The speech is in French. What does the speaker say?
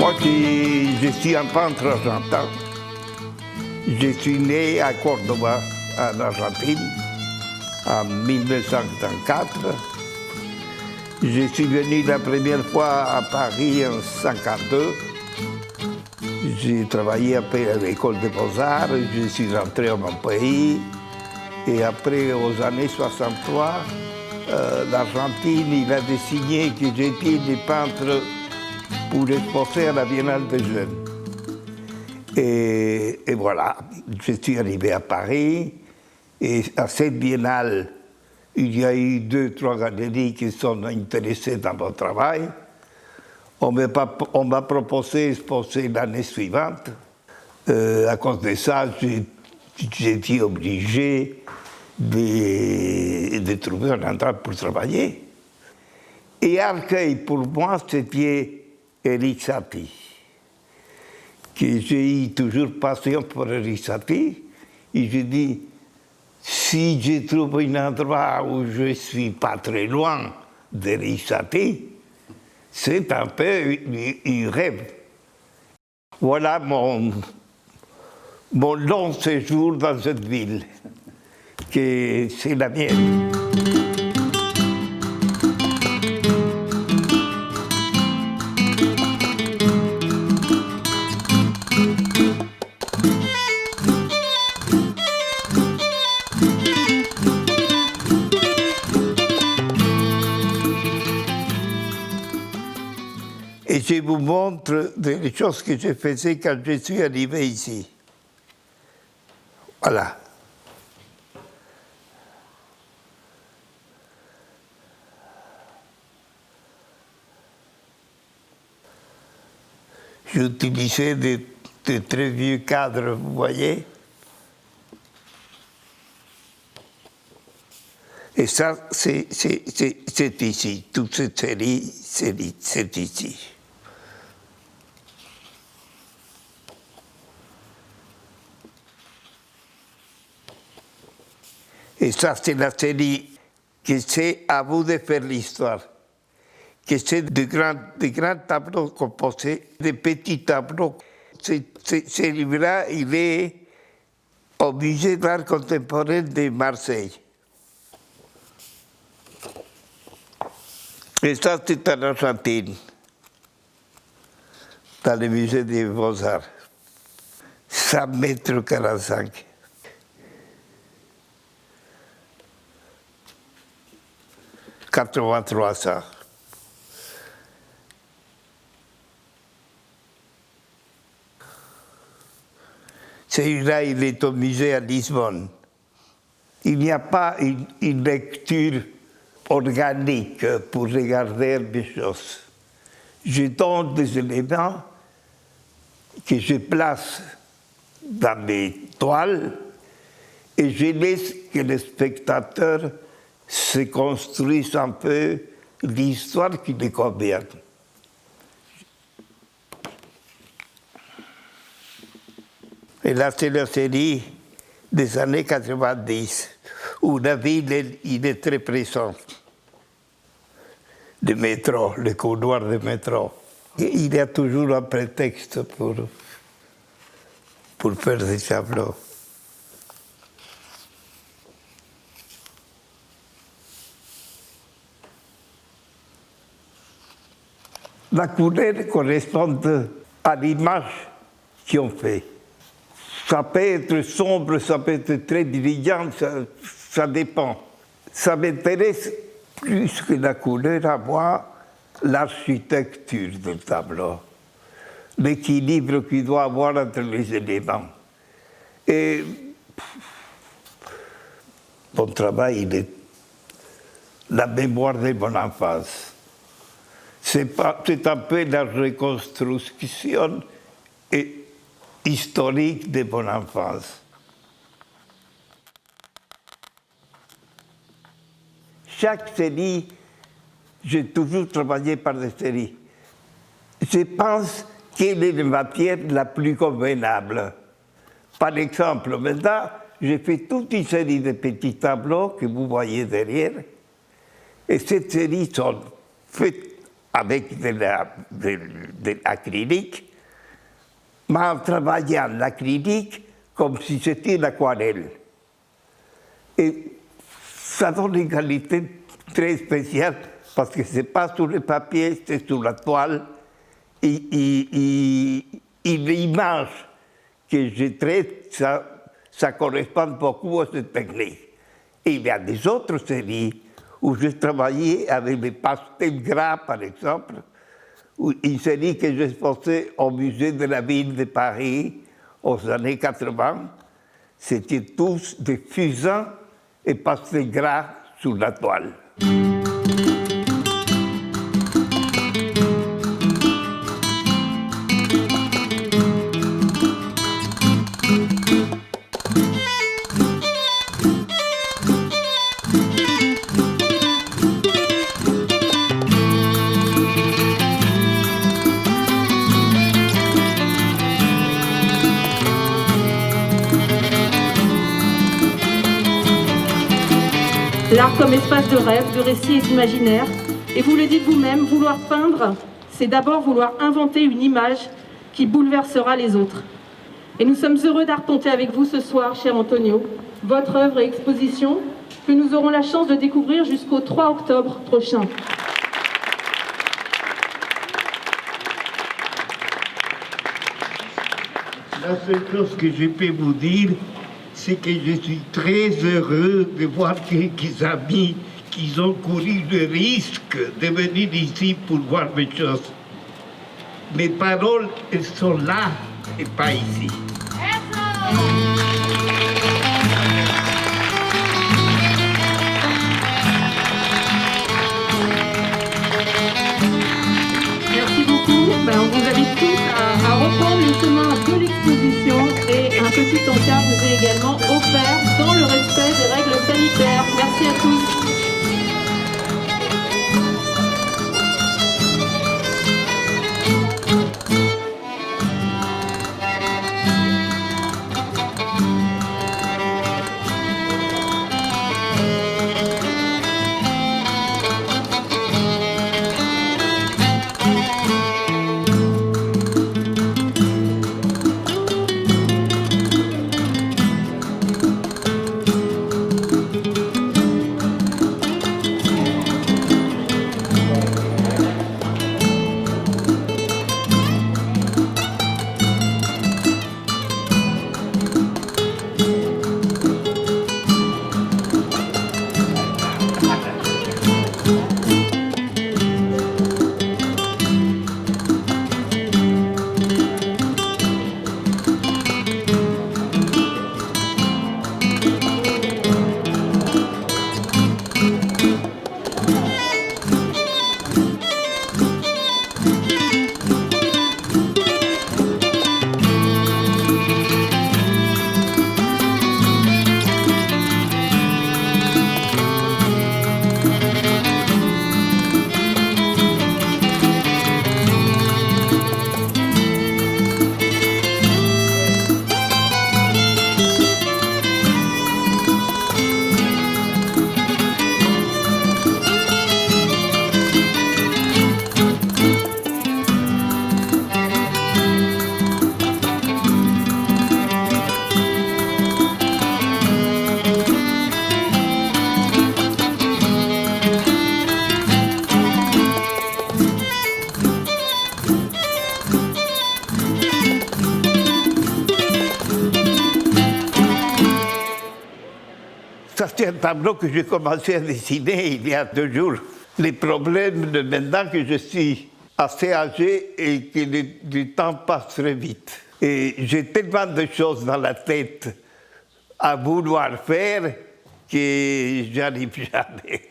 Moi, je suis un peintre argentin. Je suis né à Cordoba, en Argentine, en 1904. Je suis venu la première fois à Paris en 1952. J'ai travaillé après à l'école des Beaux-Arts, je suis rentré à mon pays. Et après, aux années 63, l'Argentine, il a décidé que j'étais le peintre pour exposer à la Biennale des Jeunes. Et voilà, je suis arrivé à Paris. Et à cette biennale, il y a eu 2-3 galeries qui sont intéressées dans mon travail. On m'a proposé d'exposer l'année suivante. À cause de ça, j'ai été obligé de trouver un endroit pour travailler. Et Arcueil, pour moi, c'était Erik Satie. Que j'ai eu toujours passion pour Erik Satie. Et j'ai dit, si je trouve un endroit où je ne suis pas très loin d'Erik Satie, c'est un peu un rêve. Voilà mon long séjour dans cette ville, que c'est la mienne. Et je vous montre des choses que je faisais quand je suis arrivé ici. Voilà. J'utilisais de très vieux cadres, vous voyez. Et ça, c'est ici. Toute cette série, c'est ici. Et ça, c'est la série que c'est à vous de faire l'histoire. Que c'est de grands tableaux composés, de petits tableaux. Ce livre-là, il est au Musée d'art contemporain de Marseille. Et ça, c'est en Argentine, dans le Musée des Beaux-Arts. 100 mètres 45. Ça. Celui-là, il est au musée à Lisbonne. Il n'y a pas une lecture organique pour regarder les choses. Je donne des éléments que je place dans mes toiles et je laisse que les spectateurs se construisent un peu l'histoire qui les convient. Et là, c'est la série des années 90, où la ville, il est très présent. Le métro, le couloir de métro. Et il y a toujours un prétexte pour faire des tableaux. La couleur correspond à l'image qu'on fait. Ça peut être sombre, ça peut être très brillant, ça dépend. Ça m'intéresse plus que la couleur à moi, l'architecture du tableau, l'équilibre qu'il doit avoir entre les éléments. Et mon travail, il est la mémoire de mon enfance. C'est un peu la reconstruction historique de mon enfance. Chaque série, j'ai toujours travaillé par des séries. Je pense quelle est la matière la plus convenable. Par exemple, maintenant, j'ai fait toute une série de petits tableaux que vous voyez derrière. Et cette série sont faites avec de l'acrylique, mais en travaillant l'acrylique comme si c'était l'aquarelle. Et ça donne une qualité très spéciale parce que ce n'est pas sur le papier, c'est sur la toile. Et l'image que je traite, ça correspond beaucoup à cette technique. Et il y a des autres séries où je travaillais avec des pastels gras, par exemple, une série que j'ai exposée au musée de la ville de Paris aux années 80. C'était tous des fusains et pastels gras sur la toile. L'art comme espace de rêve, de récit et d'imaginaire. Et vous le dites vous-même, vouloir peindre, c'est d'abord vouloir inventer une image qui bouleversera les autres. Et nous sommes heureux d'arpenter avec vous ce soir, cher Antonio, votre œuvre et exposition que nous aurons la chance de découvrir jusqu'au 3 octobre prochain. La seule chose que je peux vous dire, c'est que je suis très heureux de voir quelques amis qui ont couru le risque de venir ici pour voir mes choses. Mes paroles, elles sont là et pas ici. Merci beaucoup. On vous invite tous à reprendre le chemin de l'exposition et un petit encart vous est également offert dans le respect des règles sanitaires. Merci à tous. Ça, c'est un tableau que j'ai commencé à dessiner il y a 2 jours. Les problèmes de maintenant que je suis assez âgé et que le temps passe très vite. Et j'ai tellement de choses dans la tête à vouloir faire que j'arrive jamais.